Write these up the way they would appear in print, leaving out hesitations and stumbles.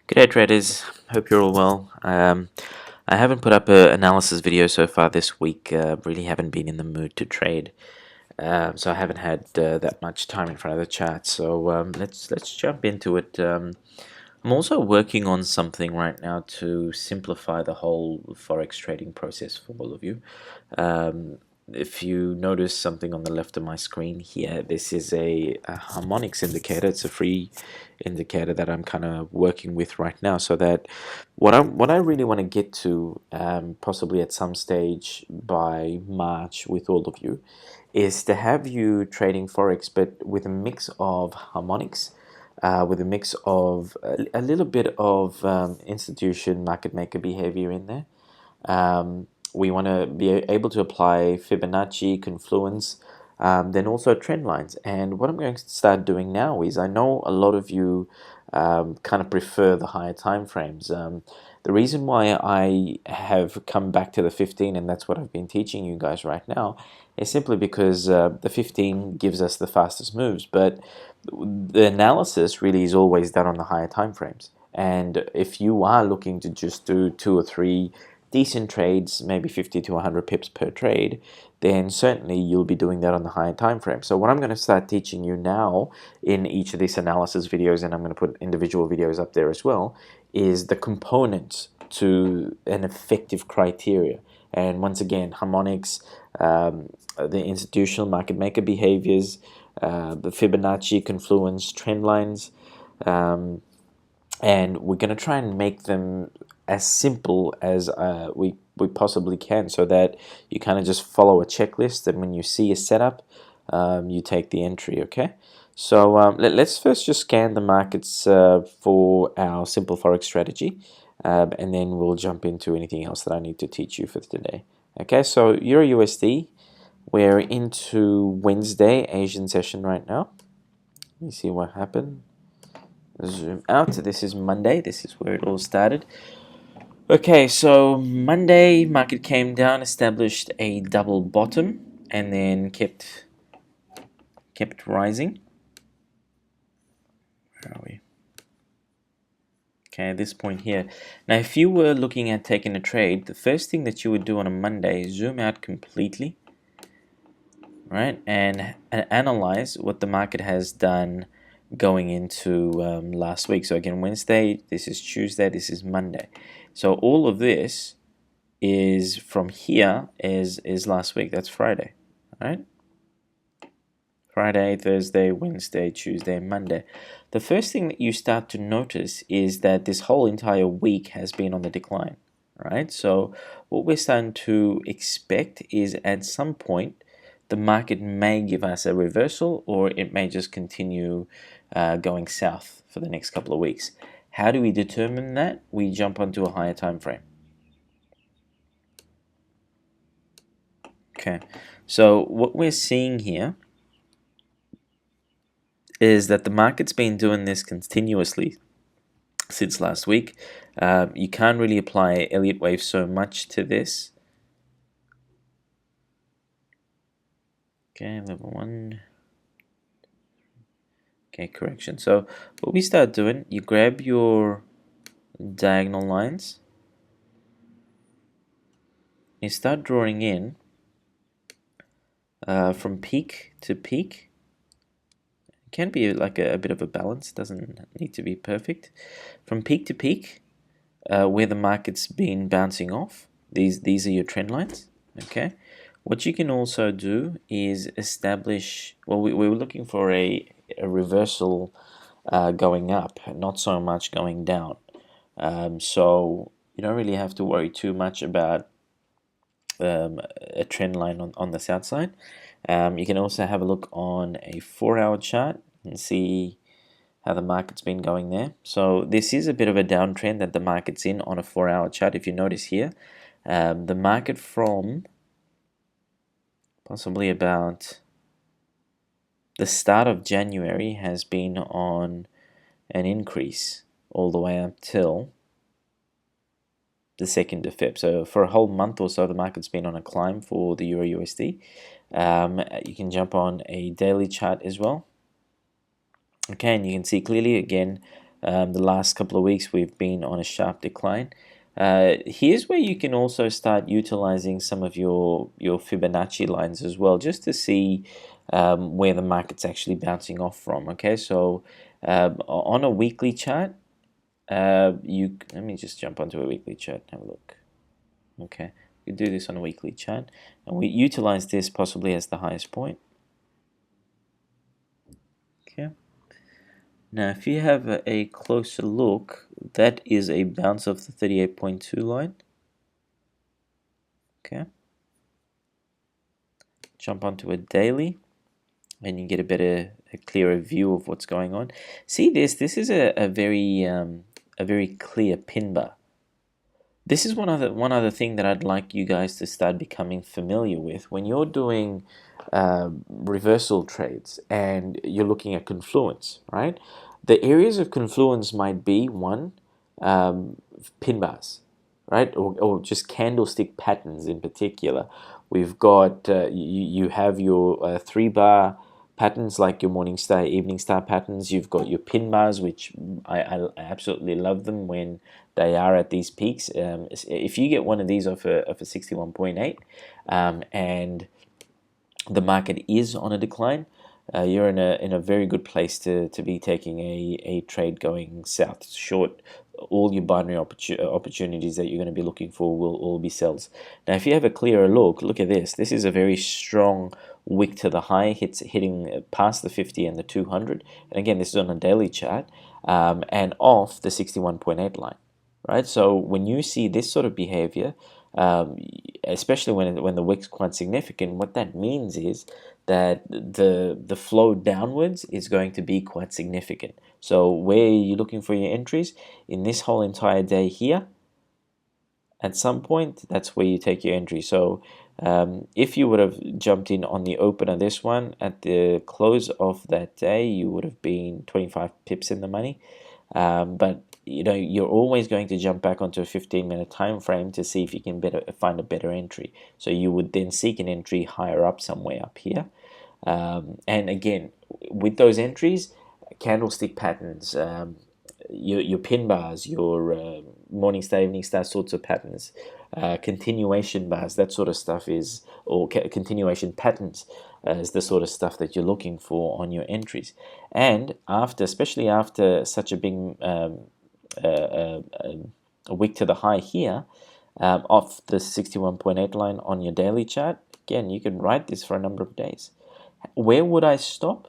G'day traders, hope you're all well. I haven't put up an analysis video so far this week, really haven't been in the mood to trade, so I haven't had that much time in front of the chart, so let's jump into it. I'm also working on something right now to simplify the whole Forex trading process for all of you. If you notice something on the left of my screen here, this is a harmonics indicator. It's a free indicator that I'm kind of working with right now, so that what I really want to get to, possibly at some stage by March with all of you, is to have you trading Forex, but with a mix of harmonics, with a mix of a little bit of institution market maker behavior in there. We want to be able to apply Fibonacci, confluence, then also trend lines. And what I'm going to start doing now is, I know a lot of you kind of prefer the higher time frames. The reason why I have come back to the 15, and that's what I've been teaching you guys right now, is simply because the 15 gives us the fastest moves, but the analysis really is always done on the higher time frames. And if you are looking to just do 2 or 3 decent trades, maybe 50 to 100 pips per trade, then certainly you'll be doing that on the higher time frame. So what I'm going to start teaching you now in each of these analysis videos, and I'm going to put individual videos up there as well, is the components to an effective criteria. And once again, harmonics, the institutional market maker behaviors, the Fibonacci, confluence, trend lines, and we're going to try and make them as simple as we possibly can, so that you kind of just follow a checklist, and when you see a setup, you take the entry. Okay, so let's first just scan the markets for our simple Forex strategy, and then we'll jump into anything else that I need to teach you for today. Okay, so Euro USD, we're into Wednesday Asian session right now. Let me see what happened. Zoom out. This is Monday. This is where it all started. Okay, so Monday market came down, established a double bottom, and then kept rising. Where are we? Okay, at this point here. Now, if you were looking at taking a trade, the first thing that you would do on a Monday is zoom out completely, right, and analyze what the market has done going into last week. So again, Wednesday, this is Tuesday, this is Monday. So all of this is from here is last week. That's Friday, right? Friday, Thursday, Wednesday, Tuesday, Monday. The first thing that you start to notice is that this whole entire week has been on the decline, right? So what we're starting to expect is, at some point, the market may give us a reversal, or it may just continue going south for the next couple of weeks. How do we determine that? We jump onto a higher time frame. Okay, so what we're seeing here is that the market's been doing this continuously since last week. You can't really apply Elliott wave so much to this. Okay, level 1. Okay, correction. So what we start doing, you grab your diagonal lines, you start drawing in from peak to peak. It can be like a bit of a balance, doesn't need to be perfect. From peak to peak, where the market's been bouncing off, these are your trend lines. Okay, what you can also do is establish, well, we were looking for a reversal going up, not so much going down. So you don't really have to worry too much about a trend line on the south side. You can also have a look on a 4-hour chart and see how the market's been going there. So this is a bit of a downtrend that the market's in on a 4-hour chart. If you notice here, the market from possibly about the start of January has been on an increase all the way up till the 2nd of Feb. So for a whole month or so, the market's been on a climb for the Euro USD. You can jump on a daily chart as well. Okay, and you can see clearly again, The last couple of weeks we've been on a sharp decline. Here's where you can also start utilizing some of your Fibonacci lines as well, just to see where the market's actually bouncing off from. Okay, so on a weekly chart, let me just jump onto a weekly chart and have a look. Okay, we do this on a weekly chart, and we utilize this possibly as the highest point. Okay. Now, if you have a closer look, that is a bounce of the 38.2 line. Okay. Jump onto a daily, and you get a clearer view of what's going on. See this? This is a very clear pin bar. This is one other thing that I'd like you guys to start becoming familiar with when you're doing reversal trades and you're looking at confluence, right? The areas of confluence might be one, pin bars, right, or just candlestick patterns in particular. We've got you have your 3-bar patterns like your morning star, evening star patterns. You've got your pin bars, which I absolutely love them when they are at these peaks. If you get one of these off a 61.8 and the market is on a decline, you're in a very good place to be taking a trade going south short. All your binary opportunities that you're going to be looking for will all be sells. Now, if you have a clearer look at this. This is a very strong wick to the high, hitting past the 50 and the 200. And again, this is on a daily chart and off the 61.8 line, right? So when you see this sort of behavior, especially when the wick's quite significant, what that means is that the flow downwards is going to be quite significant. So where are you looking for your entries? In this whole entire day here, at some point, that's where you take your entry. So if you would have jumped in on the open of this one, at the close of that day, you would have been 25 pips in the money. But you're always going to jump back onto a 15-minute time frame to see if you can find a better entry. So you would then seek an entry higher up, somewhere up here. And again, with those entries, candlestick patterns, your pin bars, your morning star, evening star sorts of patterns, continuation bars, that sort of stuff is, or continuation patterns is the sort of stuff that you're looking for on your entries. And especially after such a big a wick to the high here, off the 61.8 line on your daily chart, again, you can write this for a number of days. Where would I stop?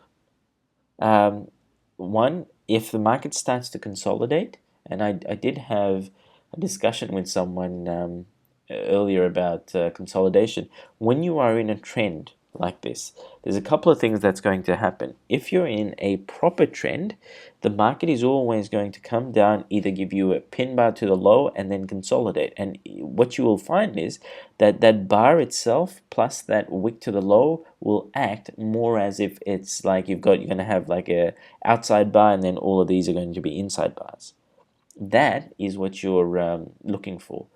One, if the market starts to consolidate, and I did have a discussion with someone earlier about consolidation. When you are in a trend like this, there's a couple of things that's going to happen. If you're in a proper trend, the market is always going to come down, either give you a pin bar to the low and then consolidate. And what you will find is that that bar itself plus that wick to the low will act more as if it's like you're going to have like a outside bar, and then all of these are going to be inside bars. That is what you're looking for.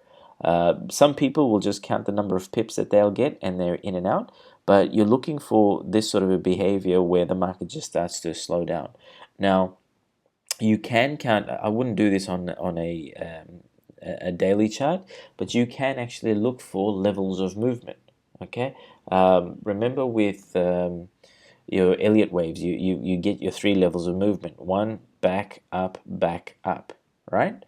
Some people will just count the number of pips that they'll get and they're in and out, but you're looking for this sort of a behavior where the market just starts to slow down. Now, you can count, I wouldn't do this on a daily chart, but you can actually look for levels of movement. Okay, remember with your Elliott waves, you get your 3 levels of movement: one, back, up, right?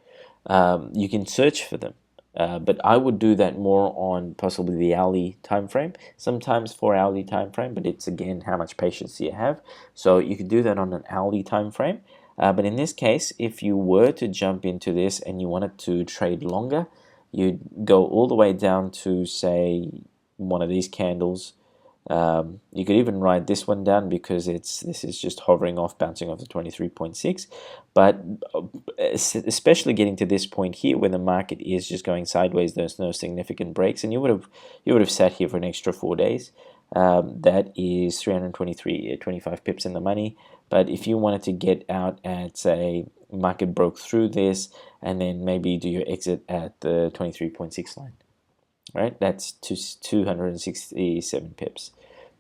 You can search for them. But I would do that more on possibly the hourly time frame, sometimes 4-hourly time frame, but it's again how much patience you have. So you could do that on an hourly time frame. But in this case, if you were to jump into this and you wanted to trade longer, you'd go all the way down to, say, one of these candles. You could even write this one down because this is just hovering off, bouncing off the 23.6. But especially getting to this point here where the market is just going sideways, there's no significant breaks, and you would have sat here for an extra 4 days. That is 25 pips in the money. But if you wanted to get out at, say, market broke through this and then maybe do your exit at the 23.6 line, right? That's 267 pips.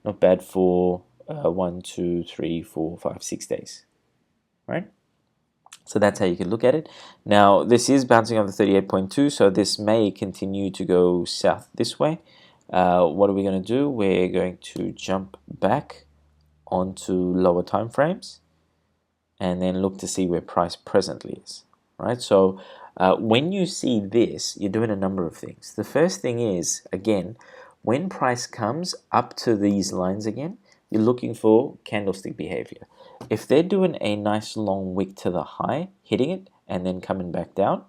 Not bad for 1, 2, 3, 4, 5, 6 days, right? So that's how you can look at it. Now, this is bouncing off the 38.2, so this may continue to go south this way. What are we going to do? We're going to jump back onto lower time frames and then look to see where price presently is, right? So when you see this, you're doing a number of things. The first thing is, again, when price comes up to these lines again, you're looking for candlestick behavior. If they're doing a nice long wick to the high, hitting it, and then coming back down,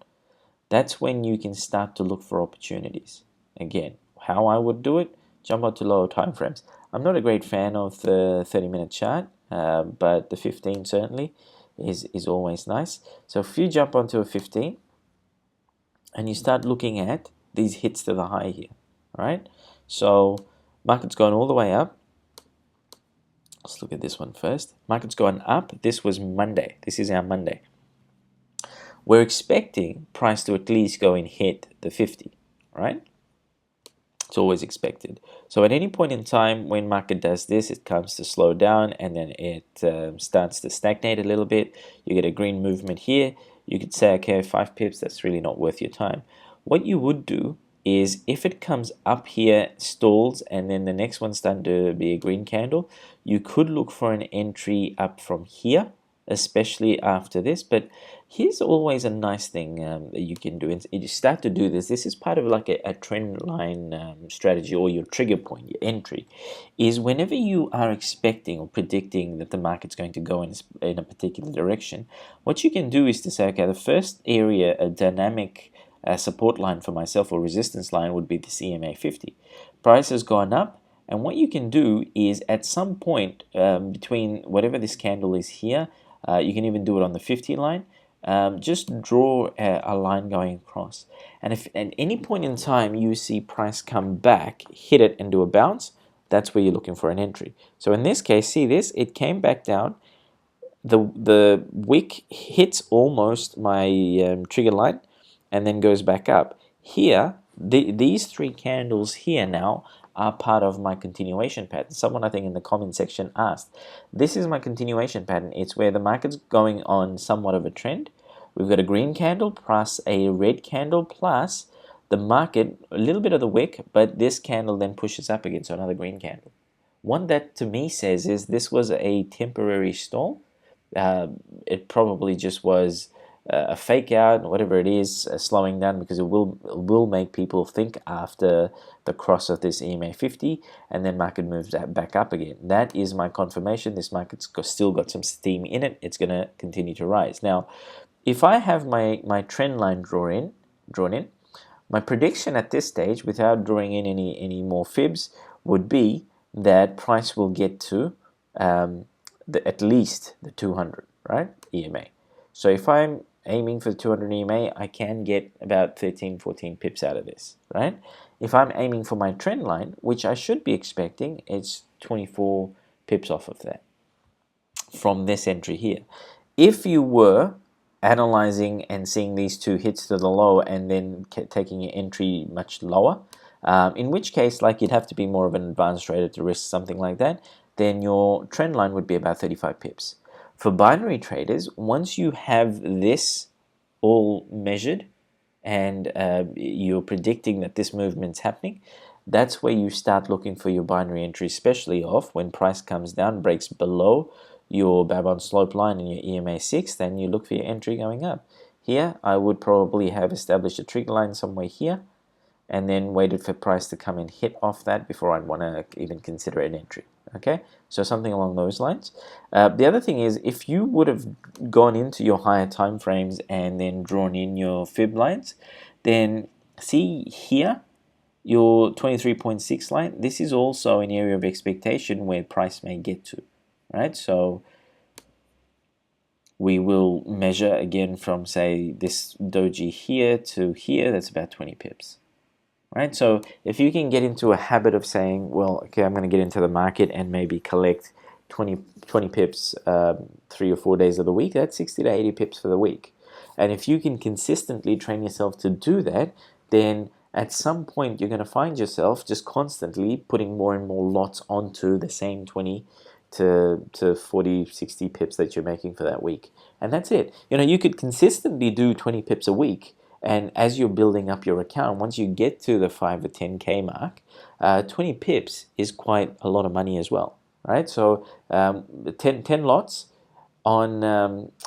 that's when you can start to look for opportunities. Again, how I would do it, jump onto lower time frames. I'm not a great fan of the 30-minute chart, but the 15 certainly is always nice. So if you jump onto a 15 and you start looking at these hits to the high here, right? So market's going all the way up. Let's look at this one first. Market's going up. This was Monday. This is our Monday. We're expecting price to at least go and hit the 50, right? It's always expected. So at any point in time when market does this, it comes to slow down and then it starts to stagnate a little bit. You get a green movement here. You could say, okay, 5 pips, that's really not worth your time. What you would do is if it comes up here, stalls, and then the next one's starting to be a green candle, you could look for an entry up from here, especially after this. But here's always a nice thing that you can do. And you start to do this. This is part of like a trend line strategy, or your trigger point, your entry, is whenever you are expecting or predicting that the market's going to go in a particular direction, what you can do is to say, okay, the first area, a dynamic support line for myself or resistance line would be the EMA 50. Price has gone up, and what you can do is at some point between whatever this candle is here, you can even do it on the 50 line. Just draw a line going across, and if at any point in time you see price come back, hit it and do a bounce, that's where you're looking for an entry. So in this case, see this, it came back down, the wick hits almost my trigger line and then goes back up. Here, these 3 candles here now are part of my continuation pattern. Someone, I think, in the comment section asked, this is my continuation pattern. It's where the market's going on somewhat of a trend. We've got a green candle plus a red candle plus the market, a little bit of the wick, but this candle then pushes up again, so another green candle. What that to me says is this was a temporary stall. It probably just was a fake out, whatever it is, slowing down, because it will make people think after the cross of this EMA 50, and then market moves back up again. That is my confirmation. This market's still got some steam in it. It's going to continue to rise. Now, if I have my trend line drawn in, my prediction at this stage, without drawing in any more fibs, would be that price will get to at least the 200, right, EMA. So if I'm aiming for the 200 EMA, I can get about 13, 14 pips out of this, right? If I'm aiming for my trend line, which I should be expecting, it's 24 pips off of that from this entry here. If you were analyzing and seeing these 2 hits to the low and then taking your entry much lower, in which case, like, you'd have to be more of an advanced trader to risk something like that, then your trend line would be about 35 pips. For binary traders, once you have this all measured and you're predicting that this movement's happening, that's where you start looking for your binary entry, especially off when price comes down, breaks below your Babon slope line and your EMA 6, then you look for your entry going up. Here, I would probably have established a trigger line somewhere here and then waited for price to come and hit off that before I'd want to even consider an entry. Okay, so something along those lines. The other thing is, if you would have gone into your higher time frames and then drawn in your fib lines, then see here, your 23.6 line, this is also an area of expectation where price may get to, right? So we will measure again from, say, this doji here to here, that's about 20 pips. Right, so if you can get into a habit of saying, well, okay, I'm going to get into the market and maybe collect 20 pips 3 or 4 days of the week, that's 60 to 80 pips for the week. And if you can consistently train yourself to do that, then at some point you're going to find yourself just constantly putting more and more lots onto the same 20 to 40, 60 pips that you're making for that week. And that's it. You know, you could consistently do 20 pips a week. And as you're building up your account, once you get to the 5 or 10K mark, 20 pips is quite a lot of money as well, right? So 10 lots on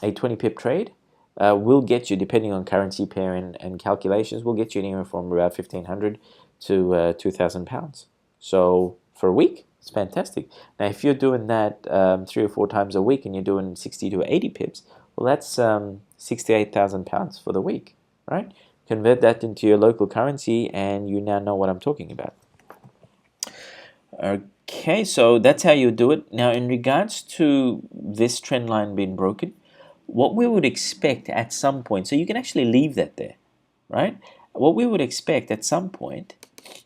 a 20 pip trade will get you, depending on currency pair and calculations, will get you anywhere from about 1,500 to £2,000. So for a week, it's fantastic. Now, if you're doing that 3 or 4 times a week and you're doing 60 to 80 pips, well, that's £68,000 for the week, right? Convert that into your local currency, and you now know what I'm talking about. Okay, so that's how you do it. Now, in regards to this trend line being broken, what we would expect at some point, so you can actually leave that there, right? What we would expect at some point,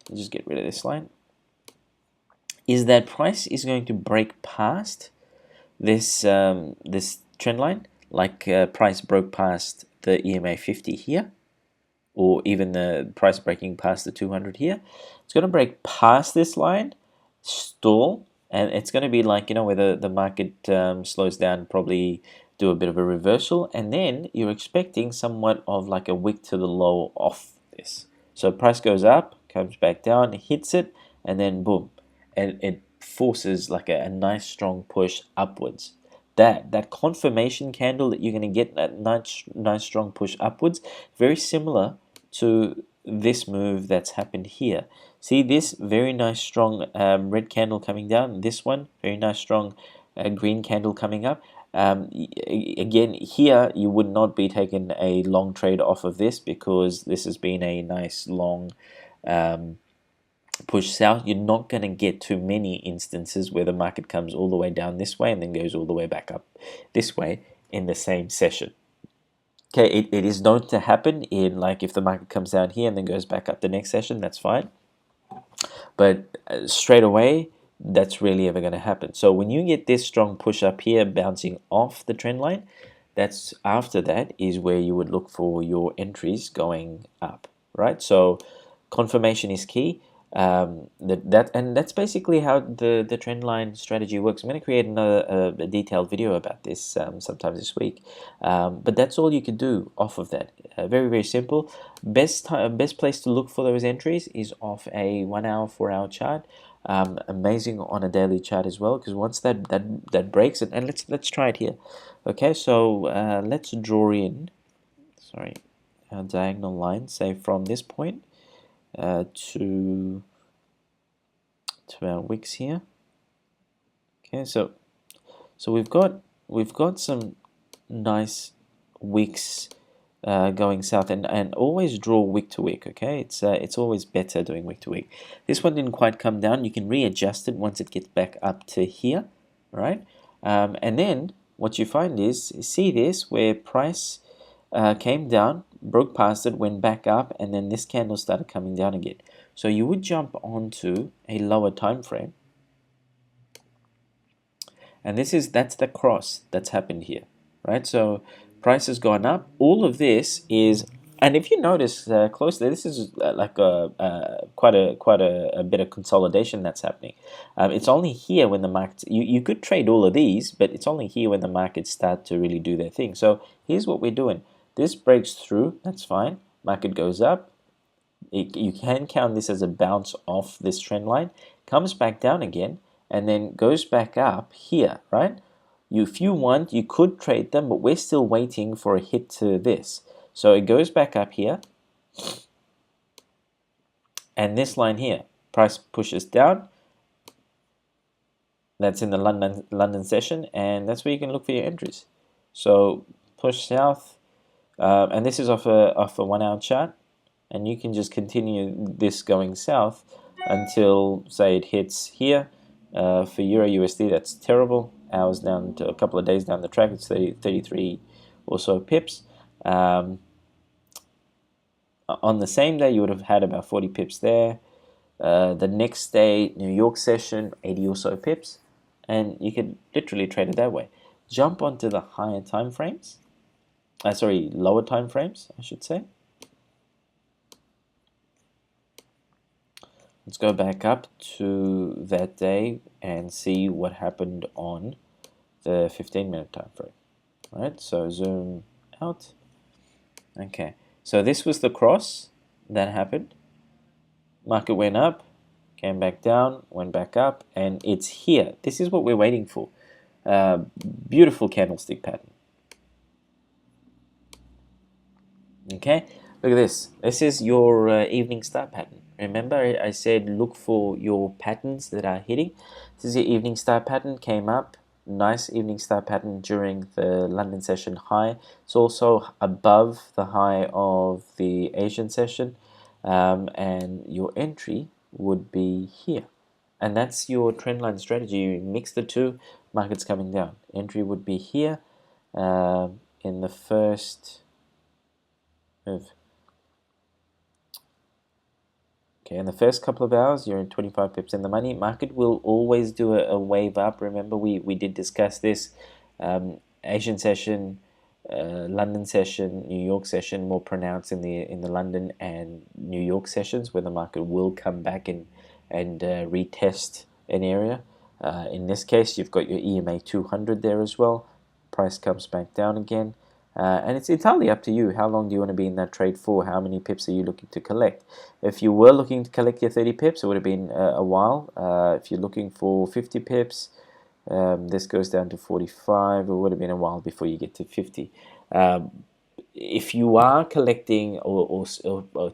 let's just get rid of this line, is that price is going to break past this this trend line, like price broke past the EMA 50 here, or even the price breaking past the 200 here. It's going to break past this line, stall, and it's going to be like, you know, where the market slows down, probably do a bit of a reversal, and then you're expecting somewhat of like a wick to the low off this. So price goes up, comes back down, hits it, and then boom, and it forces like a nice strong push upwards. That confirmation candle that you're going to get, that nice strong push upwards, very similar to this move that's happened here. See this very nice strong red candle coming down, this one very nice strong green candle coming up. Again, here you would not be taking a long trade off of this, because this has been a nice long push south. You're not going to get too many instances where the market comes all the way down this way and then goes all the way back up this way in the same session. Okay, it is known to happen in, like, if the market comes down here and then goes back up the next session, that's fine. But straight away, that's really ever going to happen. So when you get this strong push up here bouncing off the trend line, that's after that is where you would look for your entries going up, right? So confirmation is key. And that's basically how the trend line strategy works. I'm going to create another a detailed video about this sometime this week, but that's all you can do off of that. Very, very simple. Best place to look for those entries is off a 1 hour, 4 hour chart. Amazing on a daily chart as well, because once that breaks it, and let's try it here. Okay, so let's draw in, sorry, a diagonal line, say from this point to our wicks here. Okay, so we've got some nice wicks going south, and always draw wick to wick. Okay, it's always better doing wick to wick. This one didn't quite come down. You can readjust it once it gets back up to here, right? And then what you find is, see this, where price came down, broke past it, went back up, and then this candle started coming down again. So you would jump onto a lower time frame, and that's the cross that's happened here, right? So price has gone up. All of this is, and if you notice closely, this is like quite a bit of consolidation that's happening. It's only here when the markets, you could trade all of these, but it's only here when the markets start to really do their thing. So here's what we're doing. This breaks through, that's fine. Market goes up. You can count this as a bounce off this trend line, comes back down again, and then goes back up here, right? If you want, you could trade them, but we're still waiting for a hit to this. So it goes back up here, and this line here, price pushes down. That's in the London session, and that's where you can look for your entries. So push south, and this is off a 1 hour chart, and you can just continue this going south until, say, it hits here. For Euro USD, that's terrible. Hours down to a couple of days down the track, it's 33 or so pips. On the same day, you would have had about 40 pips there. The next day, New York session, 80 or so pips, and you could literally trade it that way. Jump onto the higher time frames. Lower time frames, I should say. Let's go back up to that day and see what happened on the 15-minute time frame. All right, so zoom out. Okay, so this was the cross that happened. Market went up, came back down, went back up, and it's here. This is what we're waiting for. Beautiful candlestick pattern. Okay, look at this. This is your evening star pattern. Remember, I said look for your patterns that are hitting. This is your evening star pattern. Came up, nice evening star pattern during the London session high. It's also above the high of the Asian session, and your entry would be here. And that's your trendline strategy. You mix the two, markets coming down. Entry would be here in the first move. Okay, in the first couple of hours, you're in 25 pips in the money. Market will always do a wave up. Remember, we did discuss this. Asian session, London session, New York session, more pronounced in the London and New York sessions, where the market will come back and retest an area. In this case, you've got your EMA 200 there as well. Price comes back down again. And it's entirely up to you. How long do you want to be in that trade for? How many pips are you looking to collect? If you were looking to collect your 30 pips, it would have been a while. If you're looking for 50 pips, this goes down to 45. It would have been a while before you get to 50. If you are collecting or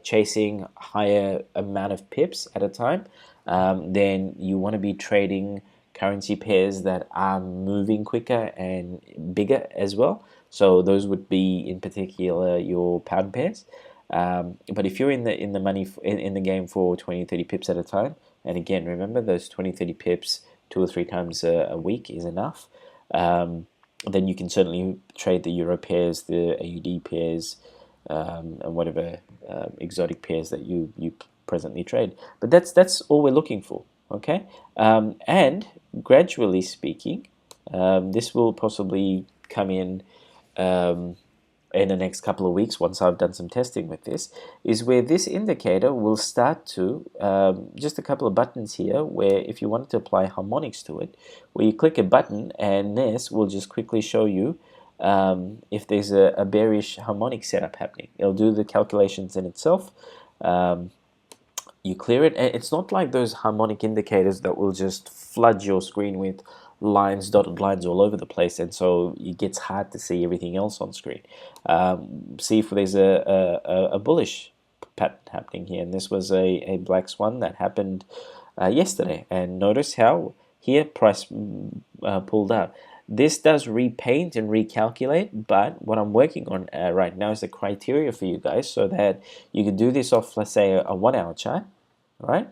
chasing higher amount of pips at a time, then you want to be trading currency pairs that are moving quicker and bigger as well. So those would be in particular your pound pairs. But if you're in the money in the game for 20, 30 pips at a time, and again remember those 20, 30 pips 2 or 3 times a week is enough. Then you can certainly trade the euro pairs, the AUD pairs, and whatever exotic pairs that you presently trade. But that's all we're looking for. Okay, and gradually speaking, this will possibly come in the next couple of weeks, once I've done some testing with this, is where this indicator will start to, just a couple of buttons here, where if you wanted to apply harmonics to it, where you click a button and this will just quickly show you if there's a bearish harmonic setup happening. It'll do the calculations in itself. You clear it, and it's not like those harmonic indicators that will just flood your screen with lines, dotted lines all over the place, and so it gets hard to see everything else on screen. See if there's a bullish pattern happening here, and this was a black swan that happened yesterday. And notice how here price pulled up. This does repaint and recalculate, but what I'm working on right now is the criteria for you guys, so that you can do this off, let's say, a 1 hour chart, right?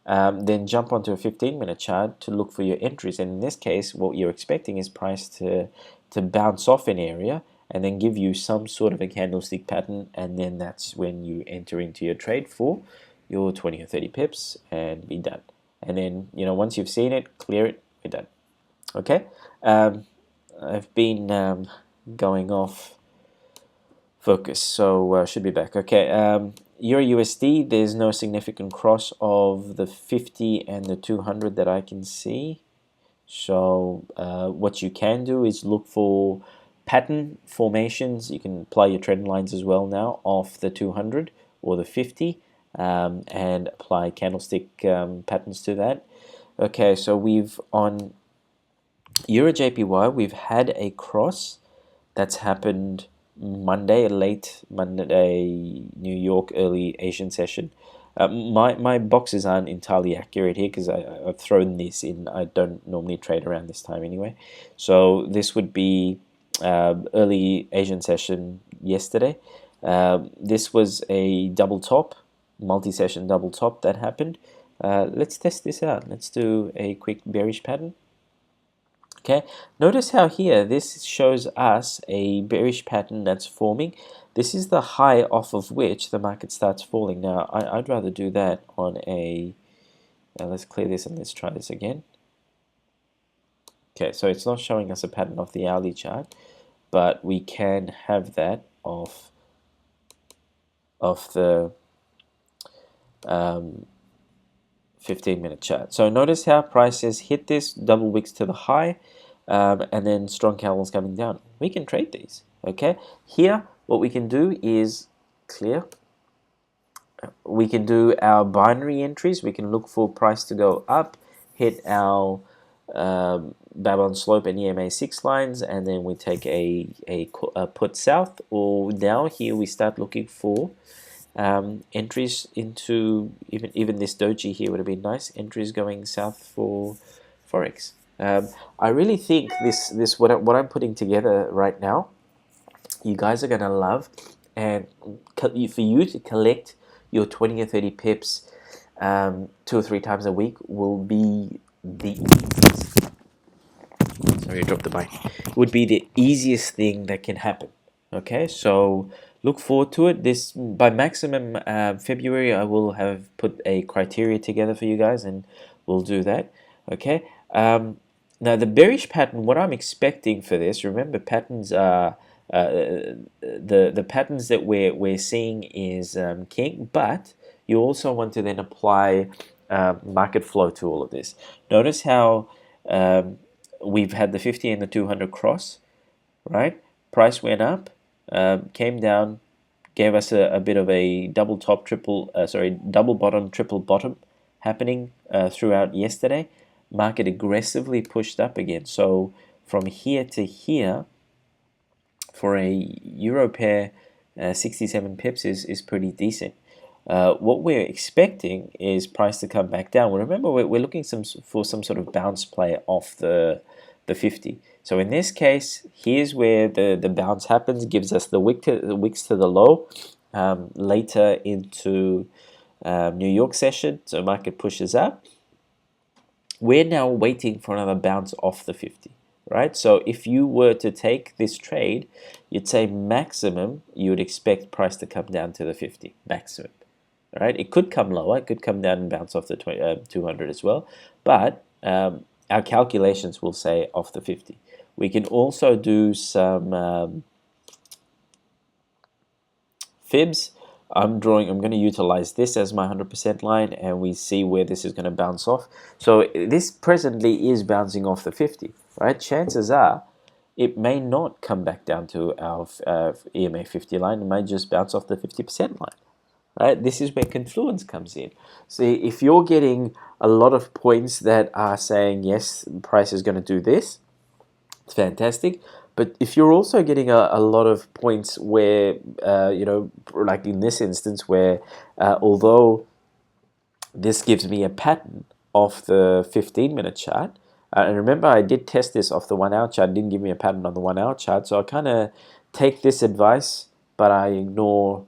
Then jump onto a 15-minute chart to look for your entries. And in this case, what you're expecting is price to bounce off an area and then give you some sort of a candlestick pattern, and then that's when you enter into your trade for your 20 or 30 pips and be done. And then, once you've seen it, clear it, we're done. Okay, I've been going off focus, so should be back. Okay, Euro USD, there's no significant cross of the 50 and the 200 that I can see. So what you can do is look for pattern formations. You can apply your trend lines as well now off the 200 or the 50 and apply candlestick patterns to that. Okay, so we've on Euro JPY, we've had a cross that's happened Monday, late Monday, New York, early Asian session. My boxes aren't entirely accurate here because I've thrown this in. I don't normally trade around this time anyway. So this would be early Asian session yesterday. This was a double top, multi-session double top that happened. Let's test this out. Let's do a quick bearish pattern. Okay, notice how here this shows us a bearish pattern that's forming. This is the high off of which the market starts falling. Now, I'd rather do that on a, let's clear this and let's try this again. Okay, so it's not showing us a pattern off the hourly chart, but we can have that off the 15-minute chart. So notice how price has hit this double wicks to the high, and then strong candles coming down. We can trade these. Okay, here what we can do is clear. We can do our binary entries. We can look for price to go up, hit our Babylon slope and EMA 6 lines, and then we take a put south. Or now here we start looking for entries into even this doji here would have been nice. Entries going south for forex. I really think this what I'm putting together right now, you guys are gonna love, and for you to collect your 20 or 30 pips 2 or 3 times a week will be the easiest. Sorry, I dropped the mic. Would be the easiest thing that can happen. Okay, so look forward to it. This by maximum February, I will have put a criteria together for you guys, and we'll do that. Okay. Now the bearish pattern, what I'm expecting for this, remember patterns are the patterns that we're seeing is king, but you also want to then apply market flow to all of this. Notice how we've had the 50 and the 200 cross, right? Price went up, came down, gave us a bit of a double top, double bottom, triple bottom happening throughout yesterday. Market aggressively pushed up again. So from here to here, for a euro pair, 67 pips is pretty decent. What we're expecting is price to come back down. Well, remember, we're looking for some sort of bounce play off the 50. So in this case, here's where the bounce happens, gives us the wicks to the low later into New York session. So market pushes up. We're now waiting for another bounce off the 50. Right, so if you were to take this trade, you'd say maximum you would expect price to come down to the 50 maximum. Right, it could come lower, it could come down and bounce off the 200 as well, but our calculations will say off the 50. We can also do some fibs. I'm going to utilize this as my 100% line, and we see where this is going to bounce off. So this presently is bouncing off the 50, right? Chances are it may not come back down to our EMA 50 line. It might just bounce off the 50% line, right? This is where confluence comes in. See, if you're getting a lot of points that are saying, yes, the price is going to do this, it's fantastic. But if you're also getting a lot of points where, like in this instance, where although this gives me a pattern off the 15-minute chart, and remember I did test this off the 1 hour chart, it didn't give me a pattern on the 1 hour chart, so I kind of take this advice, but I ignore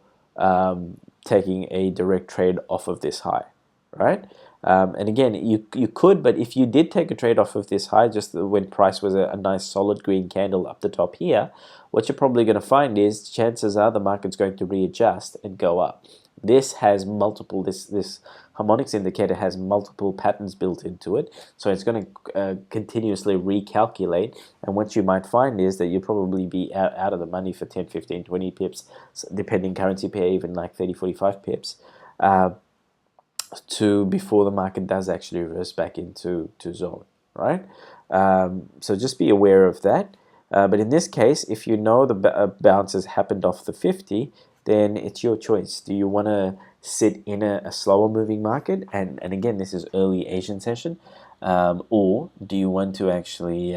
taking a direct trade off of this high, right? And again, you could, but if you did take a trade off of this high, just when price was a nice solid green candle up the top here, what you're probably going to find is chances are the market's going to readjust and go up. This has multiple, this harmonics indicator has multiple patterns built into it, so it's going to continuously recalculate, and what you might find is that you'll probably be out of the money for 10, 15, 20 pips, depending currency pair, even like 30, 45 pips, to before the market does actually reverse back into zone, right? So just be aware of that. But in this case, if you know the bounce has happened off the 50, then it's your choice. Do you want to sit in a slower moving market? And again, this is early Asian session. Or do you want to actually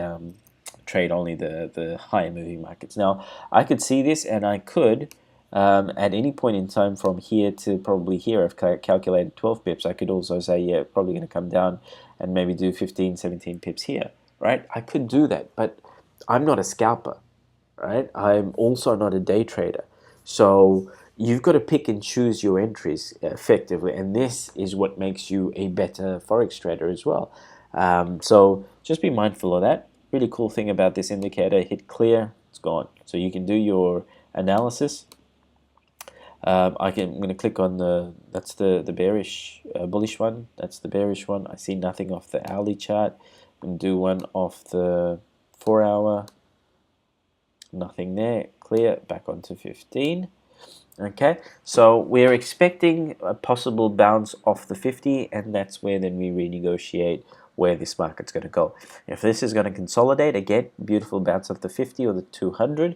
trade only the higher moving markets? Now, I could see this, and I could, at any point in time from here to probably here, I've calculated 12 pips. I could also say, yeah, probably going to come down and maybe do 15, 17 pips here, right? I could do that, but I'm not a scalper, right? I'm also not a day trader. So you've got to pick and choose your entries effectively, and this is what makes you a better forex trader as well. So just be mindful of that. Really cool thing about this indicator, hit clear, it's gone. So you can do your analysis. I'm going to click on that's the bearish, bullish one. That's the bearish one. I see nothing off the hourly chart. I'm going to do one off the 4 hour. Nothing there. Clear. Back onto 15. Okay, so we're expecting a possible bounce off the 50, and that's where then we renegotiate where this market's going to go. If this is going to consolidate, again, beautiful bounce off the 50 or the 200,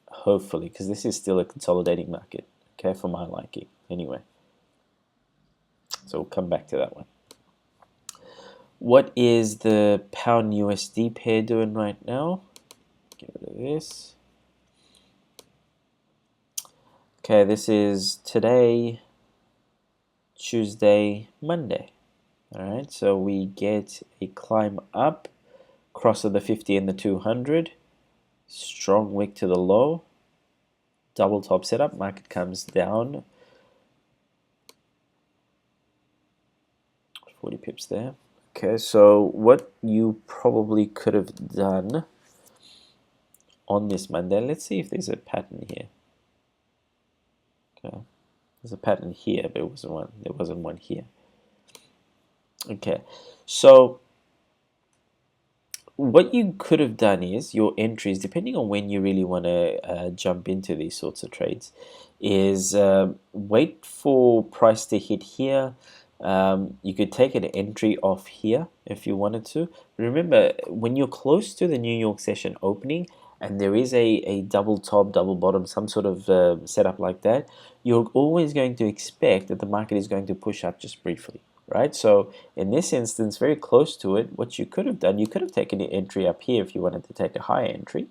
hopefully, because this is still a consolidating market, okay, for my liking, anyway. So we'll come back to that one. What is the pound USD pair doing right now? Get rid of this. Okay, this is today, Tuesday, Monday. All right, so we get a climb up, cross of the 50 and the 200, strong wick to the low, double top setup, market comes down, 40 pips there. Okay, so what you probably could have done on this Monday, let's see if there's a pattern here. Okay, there's a pattern here, but there wasn't one here. Okay, so what you could have done is your entries, depending on when you really want to jump into these sorts of trades, is wait for price to hit here. You could take an entry off here if you wanted to. Remember, when you're close to the New York session opening and there is a double top, double bottom, some sort of setup like that, you're always going to expect that the market is going to push up just briefly, right? So in this instance, very close to it, what you could have done, you could have taken an entry up here if you wanted to take a higher entry,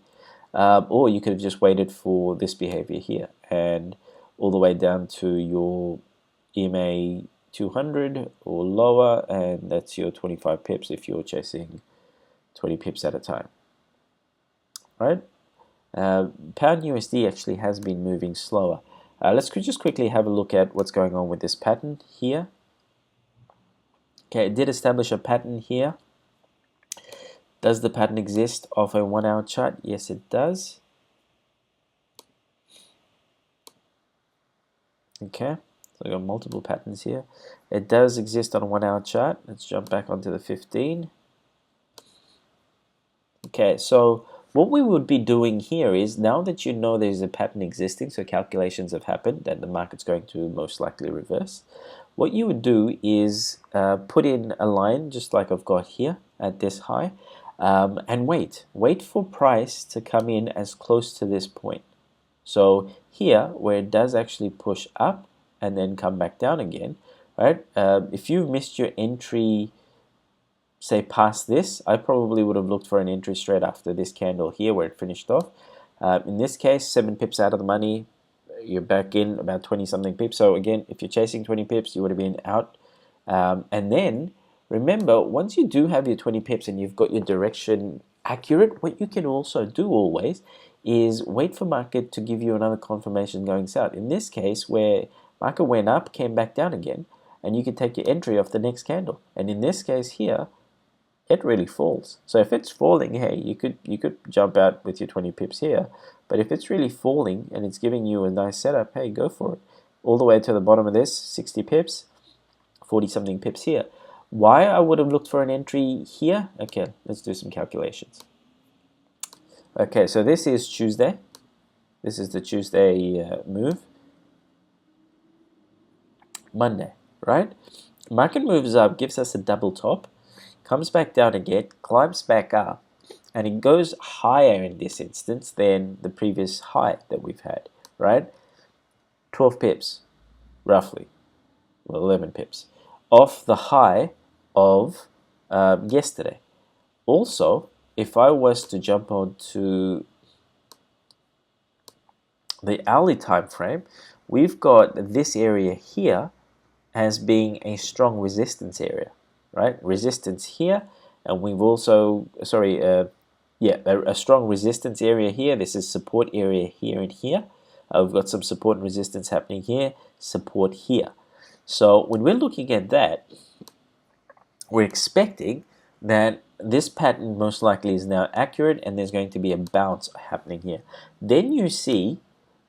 or you could have just waited for this behavior here and all the way down to your EMA 200 or lower, and that's your 25 pips if you're chasing 20 pips at a time, right? Pound USD actually has been moving slower. Let's just quickly have a look at what's going on with this pattern here. Okay, it did establish a pattern here. Does the pattern exist off a 1 hour chart? Yes, it does. Okay, so we've got multiple patterns here. It does exist on a 1 hour chart. Let's jump back onto the 15. Okay, so what we would be doing here is, now that you know there's a pattern existing, so calculations have happened that the market's going to most likely reverse, what you would do is put in a line just like I've got here at this high, and wait for price to come in as close to this point. So here, where it does actually push up and then come back down again, right? If you missed your entry, say past this, I probably would have looked for an entry straight after this candle here where it finished off. In this case, 7 pips out of the money, you're back in about 20 something pips. So again, if you're chasing 20 pips, you would have been out. And then remember, once you do have your 20 pips and you've got your direction accurate, what you can also do always is wait for market to give you another confirmation going south. In this case, where market went up, came back down again, and you can take your entry off the next candle. And in this case here, it really falls. So if it's falling, hey, you could jump out with your 20 pips here. But if it's really falling and it's giving you a nice setup, hey, go for it. All the way to the bottom of this, 60 pips, 40 something pips here. Why I would have looked for an entry here? Okay, let's do some calculations. Okay, so this is Tuesday. This is the Tuesday move. Monday, right? Market moves up, gives us a double top, comes back down again, climbs back up, and it goes higher in this instance than the previous high that we've had, right? 12 pips, roughly, well, 11 pips, off the high of yesterday. Also, if I was to jump on to the hourly time frame, we've got this area here as being a strong resistance area, right? Resistance here, and we've also, a strong resistance area here. This is support area here and here. We've got some support and resistance happening here, support here. So when we're looking at that, we're expecting that this pattern most likely is now accurate and there's going to be a bounce happening here. Then you see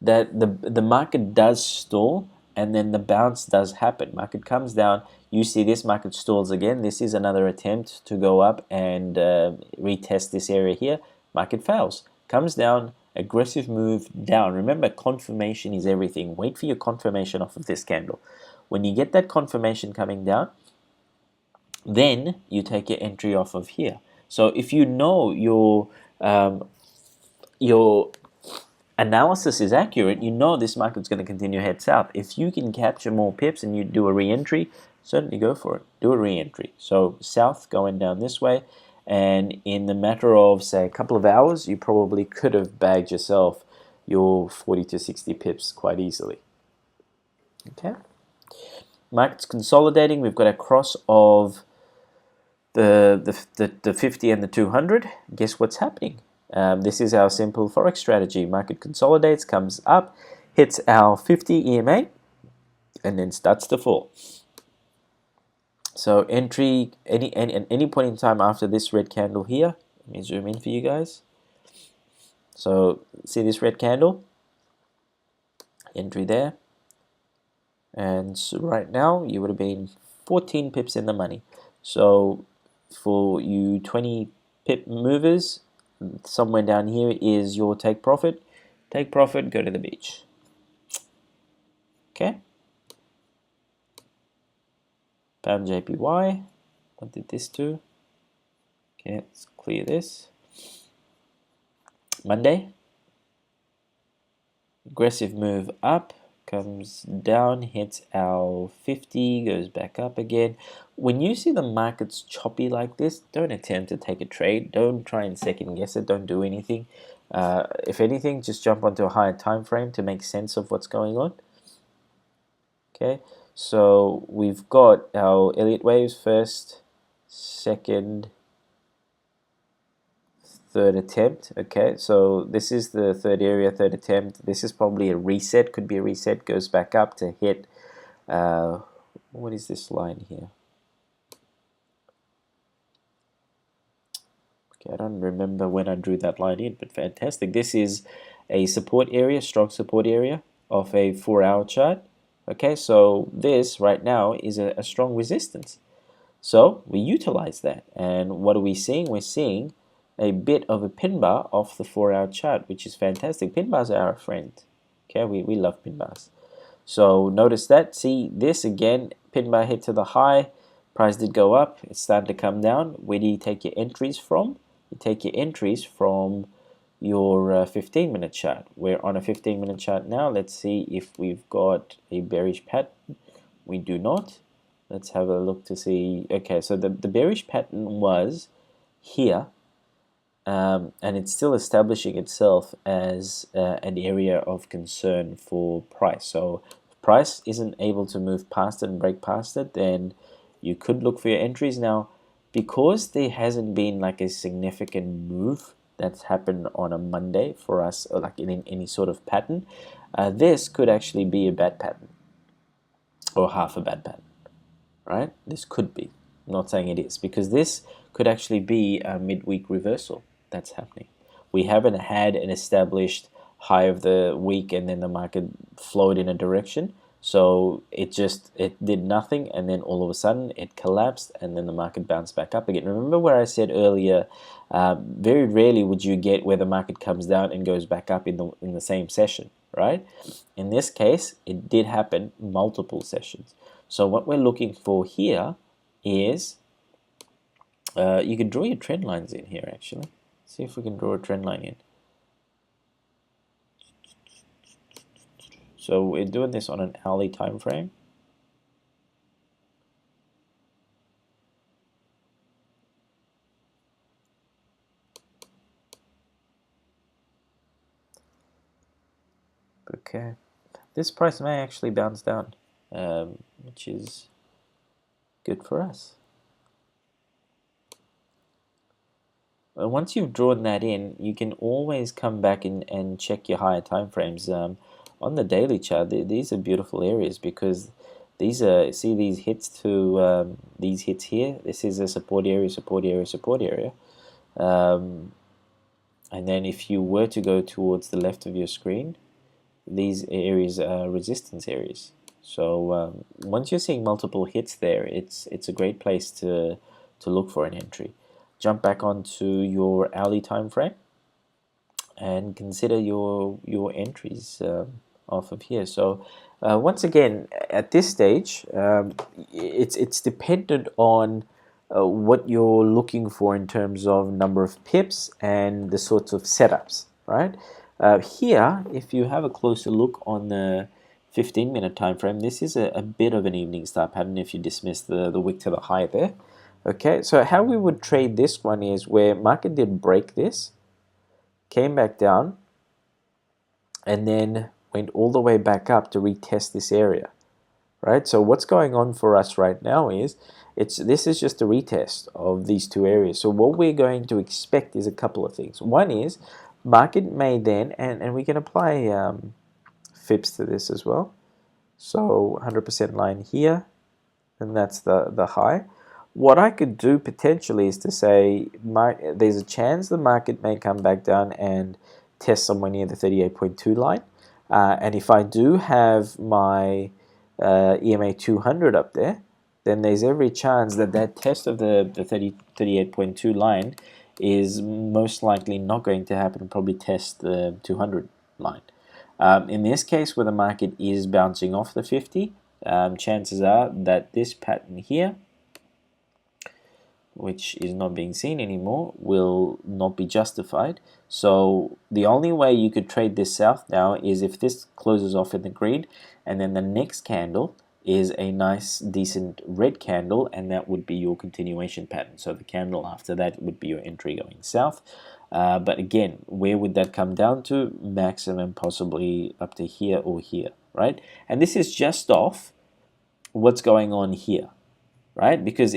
that the market does stall and then the bounce does happen. Market comes down, you see this market stalls again. This is another attempt to go up and retest this area here. Market fails, comes down, aggressive move down. Remember, confirmation is everything. Wait for your confirmation off of this candle. When you get that confirmation coming down, then you take your entry off of here. So if you know your analysis is accurate, you know this market's going to continue head south. If you can capture more pips and you do a re-entry, certainly go for it. Do a re-entry. So south going down this way, and in the matter of, say, a couple of hours, you probably could have bagged yourself your 40 to 60 pips quite easily. Okay. Market's consolidating. We've got a cross of the 50 and the 200. Guess what's happening? This is our simple forex strategy. Market consolidates, comes up, hits our 50 EMA, and then starts to fall. So entry at any point in time after this red candle here. Let me zoom in for you guys. So see this red candle? Entry there. And so right now you would have been 14 pips in the money. So for you 20 pip movers, somewhere down here is your take profit. Take profit, go to the beach. Okay. Pound JPY. What did this do? Okay, let's clear this. Monday. Aggressive move up, comes down, hits our 50, goes back up again. When you see the markets choppy like this, don't attempt to take a trade. Don't try and second guess it. Don't do anything. If anything, just jump onto a higher time frame to make sense of what's going on. Okay, so we've got our Elliott waves first, second, third attempt. Okay, so this is the third area, third attempt. This is probably a reset, could be a reset, goes back up to hit, what is this line here? Okay, I don't remember when I drew that line in, but fantastic. This is a support area, strong support area of a 4-hour chart. Okay, so this right now is a strong resistance. So we utilize that, and what are we seeing? We're seeing a bit of a pin bar off the 4-hour chart, which is fantastic. Pin bars are our friend. Okay, we love pin bars. So notice that. See this again, pin bar hit to the high. Price did go up. It's starting to come down. Where do you take your entries from? You take your entries from your 15-minute chart. We're on a 15-minute chart now. Let's see if we've got a bearish pattern. We do not. Let's have a look to see. Okay, so the bearish pattern was here. And it's still establishing itself as an area of concern for price. So if price isn't able to move past it and break past it, then you could look for your entries. Now, because there hasn't been like a significant move that's happened on a Monday for us, or like in any sort of pattern, this could actually be a bad pattern or half a bad pattern, right? This could be. I'm not saying it is, because this could actually be a midweek reversal that's happening. We haven't had an established high of the week and then the market flowed in a direction. So it did nothing, and then all of a sudden it collapsed, and then the market bounced back up again. Remember where I said earlier, very rarely would you get where the market comes down and goes back up in the same session, right? In this case, it did happen multiple sessions. So what we're looking for here is, you can draw your trend lines in here actually. See if we can draw a trend line in. So we're doing this on an hourly time frame. Okay, this price may actually bounce down, which is good for us. Once you've drawn that in, you can always come back and check your higher time frames. On the daily chart, these are beautiful areas, because these are, see these hits to these hits here. This is a support area, support area, support area. And then if you were to go towards the left of your screen, these areas are resistance areas. So once you're seeing multiple hits there, it's a great place to look for an entry. Jump back onto your hourly time frame. and consider your entries off of here. So once again, at this stage, it's dependent on what you're looking for in terms of number of pips and the sorts of setups, right? Here, if you have a closer look on the 15-minute time frame, this is a bit of an evening star pattern if you dismiss the wick to the high there. Okay, so how we would trade this one is where market did break this, came back down, and then went all the way back up to retest this area, right? So what's going on for us right now is this is just a retest of these two areas. So what we're going to expect is a couple of things. One is market may then, and we can apply fibs to this as well. So 100% line here, and that's the high. What I could do potentially is to say there's a chance the market may come back down and test somewhere near the 38.2 line. And if I do have my EMA 200 up there, then there's every chance that that test of the 38.2 line is most likely not going to happen and probably test the 200 line. In this case, where the market is bouncing off the 50, chances are that this pattern here, which is not being seen anymore, will not be justified. So the only way you could trade this south now is if this closes off in the green, and then the next candle is a nice decent red candle, and that would be your continuation pattern. So the candle after that would be your entry going south. But again, where would that come down to? Maximum possibly up to here or here, right? And this is just off what's going on here, right? Because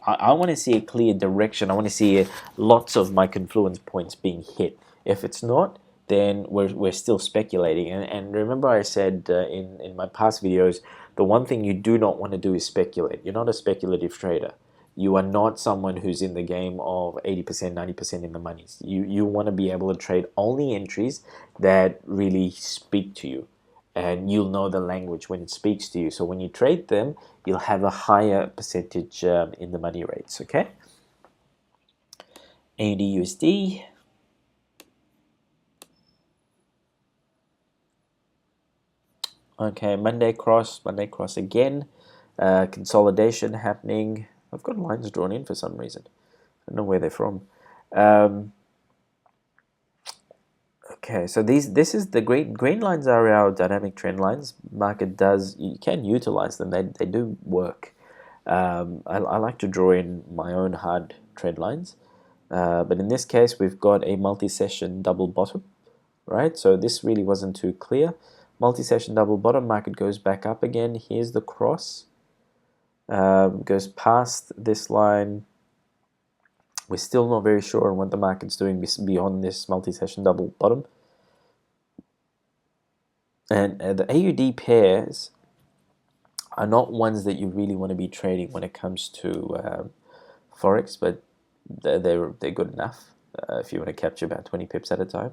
I want to see a clear direction. I want to see lots of my confluence points being hit. If it's not, then we're still speculating. And remember I said in my past videos, the one thing you do not want to do is speculate. You're not a speculative trader. You are not someone who's in the game of 80%, 90% in the monies. You want to be able to trade only entries that really speak to you. And you'll know the language when it speaks to you. So when you trade them, you'll have a higher percentage in the money rates, okay? AUD USD. Okay, Monday cross again. Consolidation happening. I've got lines drawn in for some reason. I don't know where they're from. Okay, so this is the green lines are our dynamic trend lines. Market does, you can utilize them. They do work. I like to draw in my own hard trend lines. But in this case, we've got a multi-session double bottom, right? So this really wasn't too clear. Multi-session double bottom, market goes back up again. Here's the cross. Goes past this line. We're still not very sure on what the market's doing beyond this multi-session double bottom. And the AUD pairs are not ones that you really want to be trading when it comes to Forex, but they're good enough if you want to capture about 20 pips at a time.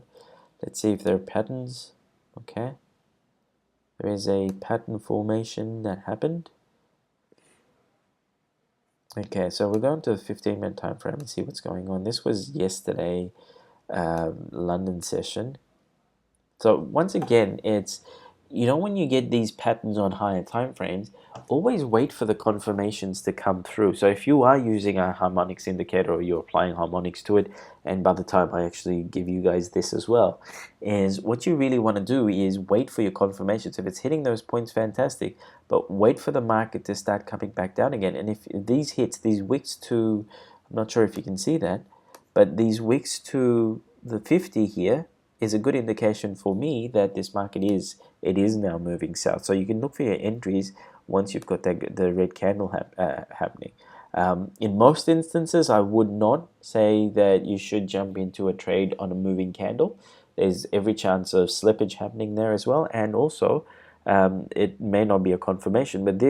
Let's see if there are patterns. Okay. There is a pattern formation that happened. Okay, so we're going to the 15-minute time frame and see what's going on. This was yesterday, London session. So once again, it's, when you get these patterns on higher time frames, always wait for the confirmations to come through. So if you are using a harmonics indicator or you're applying harmonics to it, and by the time I actually give you guys this as well, is what you really want to do is wait for your confirmations. If it's hitting those points, fantastic, but wait for the market to start coming back down again. And if these hits, these wicks to, I'm not sure if you can see that, but these wicks to the 50 here is a good indication for me that this market is now moving south. So you can look for your entries once you've got the red candle happening. In most instances, I would not say that you should jump into a trade on a moving candle. There's every chance of slippage happening there as well, and also it may not be a confirmation, but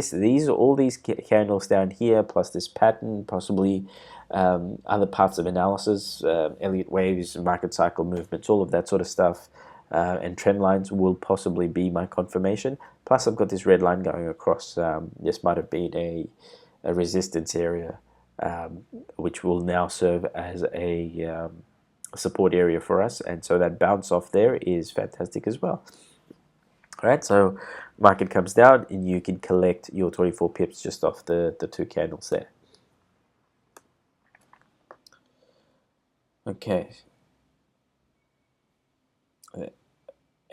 all these candles down here, plus this pattern, possibly other parts of analysis, Elliott waves, market cycle movements, all of that sort of stuff, and trend lines will possibly be my confirmation. Plus, I've got this red line going across. This might have been a resistance area, which will now serve as a support area for us, and so that bounce off there is fantastic as well. All right, so market comes down and you can collect your 24 pips just off the two candles there. Okay.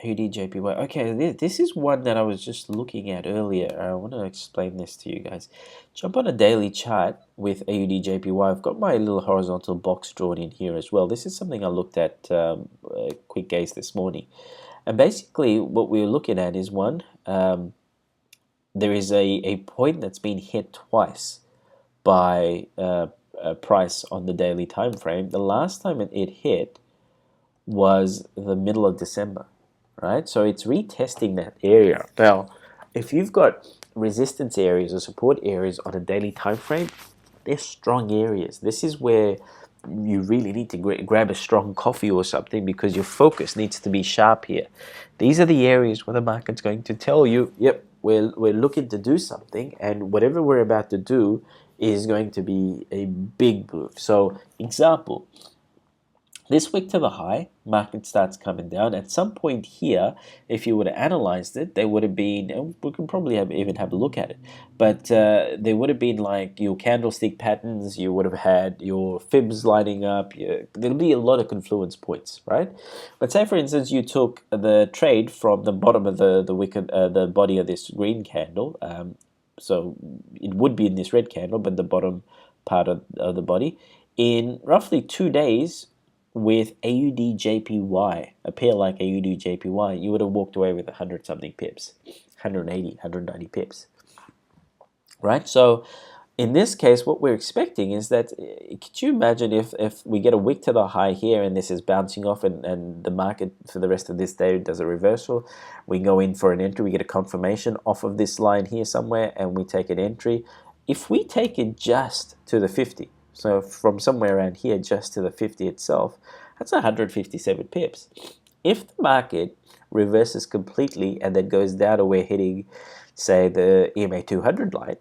AUD JPY. Okay, this is one that I was just looking at earlier. I want to explain this to you guys. Jump on a daily chart with AUD JPY. I've got my little horizontal box drawn in here as well. This is something I looked at a quick gaze this morning. And basically what we're looking at is one, there is a point that's been hit twice by a price on the daily time frame. The last time it hit was the middle of December, right? So it's retesting that area. Now, if you've got resistance areas or support areas on a daily time frame, they're strong areas. This is where you really need to grab a strong coffee or something, because your focus needs to be sharp here. These are the areas where the market's going to tell you, yep, we're looking to do something, and whatever we're about to do is going to be a big move. So, example, this wick to the high, market starts coming down. At some point here, if you would have analyzed it, there would have been, and we can probably even have a look at it, but there would have been like your candlestick patterns, you would have had your fibs lining up, there'll be a lot of confluence points, right? But say for instance, you took the trade from the bottom of the wick, the body of this green candle, so it would be in this red candle, but the bottom part of the body, in roughly 2 days, with AUD JPY, a pair like AUD JPY, you would have walked away with 100 something pips, 180, 190 pips, right? So in this case, what we're expecting is that, could you imagine if we get a wick to the high here and this is bouncing off, and the market for the rest of this day does a reversal, we go in for an entry, we get a confirmation off of this line here somewhere, and we take an entry. If we take it just to the 50, so from somewhere around here just to the 50 itself, that's 157 pips. If the market reverses completely and then goes down to where hitting, say, the EMA 200 line,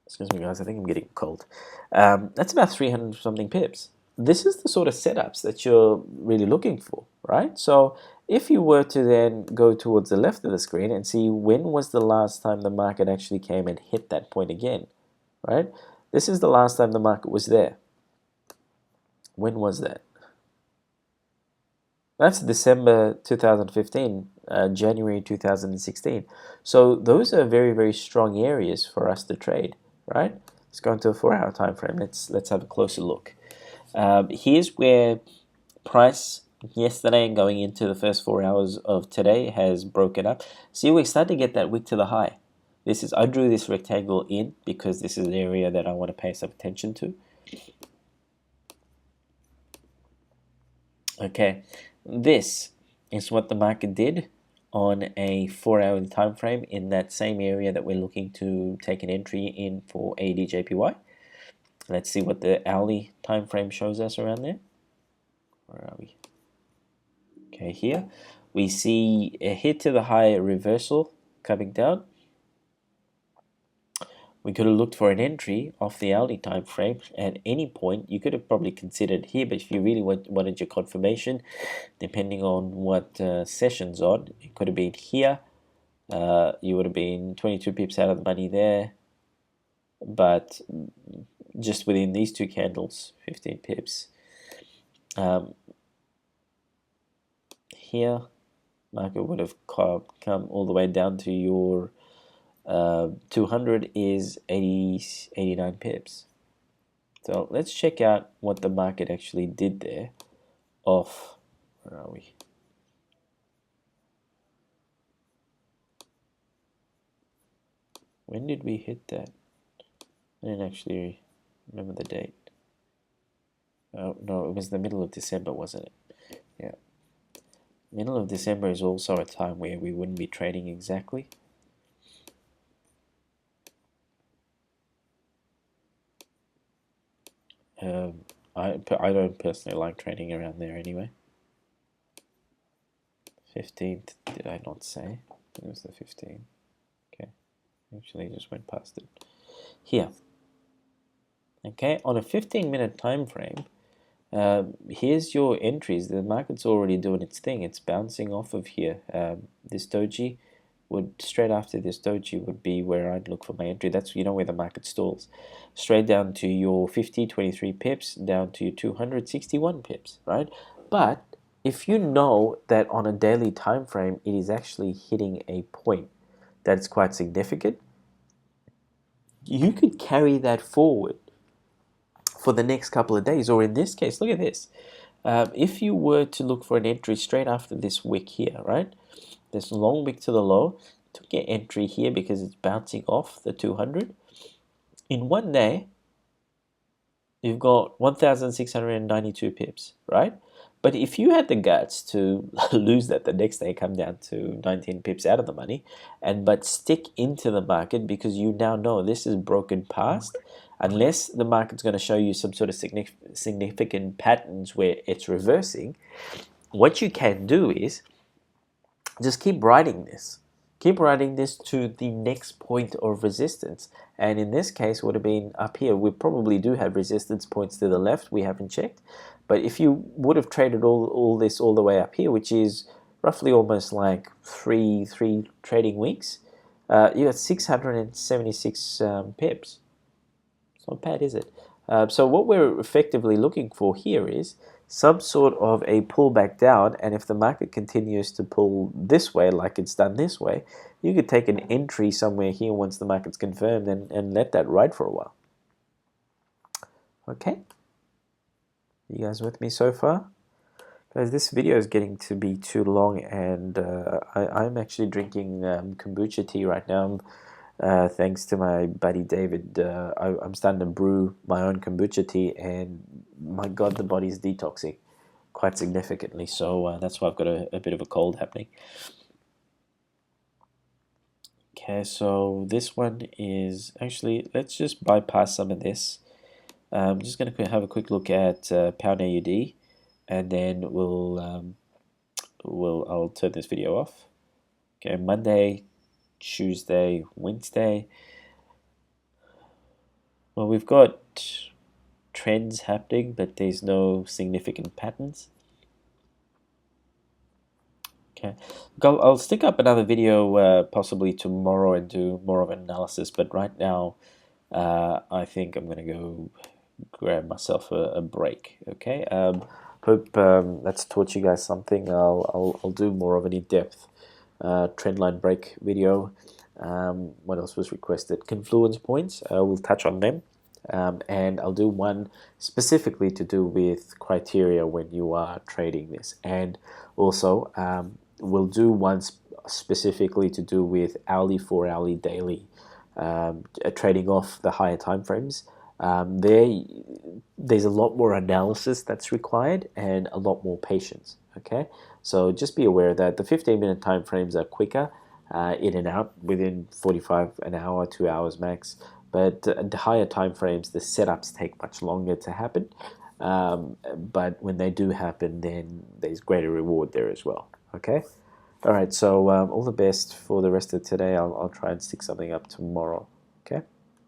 excuse me guys, I think I'm getting cold, that's about 300 something pips. This is the sort of setups that you're really looking for, right? So if you were to then go towards the left of the screen and see when was the last time the market actually came and hit that point again, right? This is the last time the market was there. When was that? That's December 2015, January 2016. So those are very, very strong areas for us to trade, right? Let's go into a 4-hour time frame. Let's have a closer look. Here's where price yesterday and going into the first 4 hours of today has broken up. See, we're starting to get that wick to the high. I drew this rectangle in because this is an area that I want to pay some attention to. Okay, this is what the market did on a 4-hour time frame in that same area that we're looking to take an entry in for AUD JPY. Let's see what the hourly time frame shows us around there. Where are we? Okay, here we see a hit to the high reversal coming down. We could have looked for an entry off the hourly time frame at any point. You could have probably considered here, but if you really wanted your confirmation, depending on what session's on, it could have been here. You would have been 22 pips out of the money there, but just within these two candles, 15 pips. Here, market would have come all the way down to your 200 is 89 pips. So let's check out what the market actually did there off, where are we? When did we hit that? I didn't actually remember the date. Oh, no, it was the middle of December, wasn't it? Yeah. Middle of December is also a time where we wouldn't be trading exactly. I don't personally like trading around there anyway. 15th, did I not say? It was the 15th. Okay, actually just went past it. Here. Okay, on a 15-minute time frame, Here's your entries. The market's already doing its thing. It's bouncing off of here. This doji would, straight after this doji would be where I'd look for my entry. That's, you know, where the market stalls. Straight down to your 50, 23 pips, down to your 261 pips, right? But if you know that on a daily time frame it is actually hitting a point that's quite significant, you could carry that forward for the next couple of days. Or in this case, look at this. If you were to look for an entry straight after this wick here, right? This long wick to the low, took your entry here because it's bouncing off the 200. In one day, you've got 1,692 pips, right? But if you had the guts to lose that the next day, come down to 19 pips out of the money, but stick into the market because you now know this is broken past, unless the market's going to show you some sort of significant patterns where it's reversing, what you can do is just keep riding this. Keep riding this to the next point of resistance. And in this case, would have been up here. We probably do have resistance points to the left. We haven't checked. But if you would have traded all this all the way up here, which is roughly almost like three trading weeks, you got 676 pips. It's not bad, is it? So what we're effectively looking for here is some sort of a pullback down, and if the market continues to pull this way like it's done this way, you could take an entry somewhere here once the market's confirmed and let that ride for a while. Okay, you guys with me so far? Guys, this video is getting to be too long, and I'm actually drinking kombucha tea right now. Thanks to my buddy David, I'm starting to brew my own kombucha tea, and my God, the body's detoxing quite significantly. So that's why I've got a bit of a cold happening. Okay, so this one is actually, let's just bypass some of this. I'm just going to have a quick look at pound AUD, and then I'll turn this video off. Okay, Monday, Tuesday, Wednesday. Well, we've got trends happening, but there's no significant patterns. Okay, I'll stick up another video possibly tomorrow and do more of an analysis, but right now I think I'm gonna go grab myself a break. Okay, hope that's taught you guys something. I'll do more of an in-depth trendline break video. What else was requested? Confluence points. We'll touch on them. And I'll do one specifically to do with criteria when you are trading this, and also we'll do one specifically to do with hourly, 4 hourly, daily, trading off the higher time frames. There's a lot more analysis that's required and a lot more patience. Okay, so just be aware that the 15-minute time frames are quicker, in and out within 45 an hour, 2 hours max. But the higher time frames, the setups take much longer to happen. But when they do happen, then there's greater reward there as well. Okay? All right, so all the best for the rest of today. I'll try and stick something up tomorrow.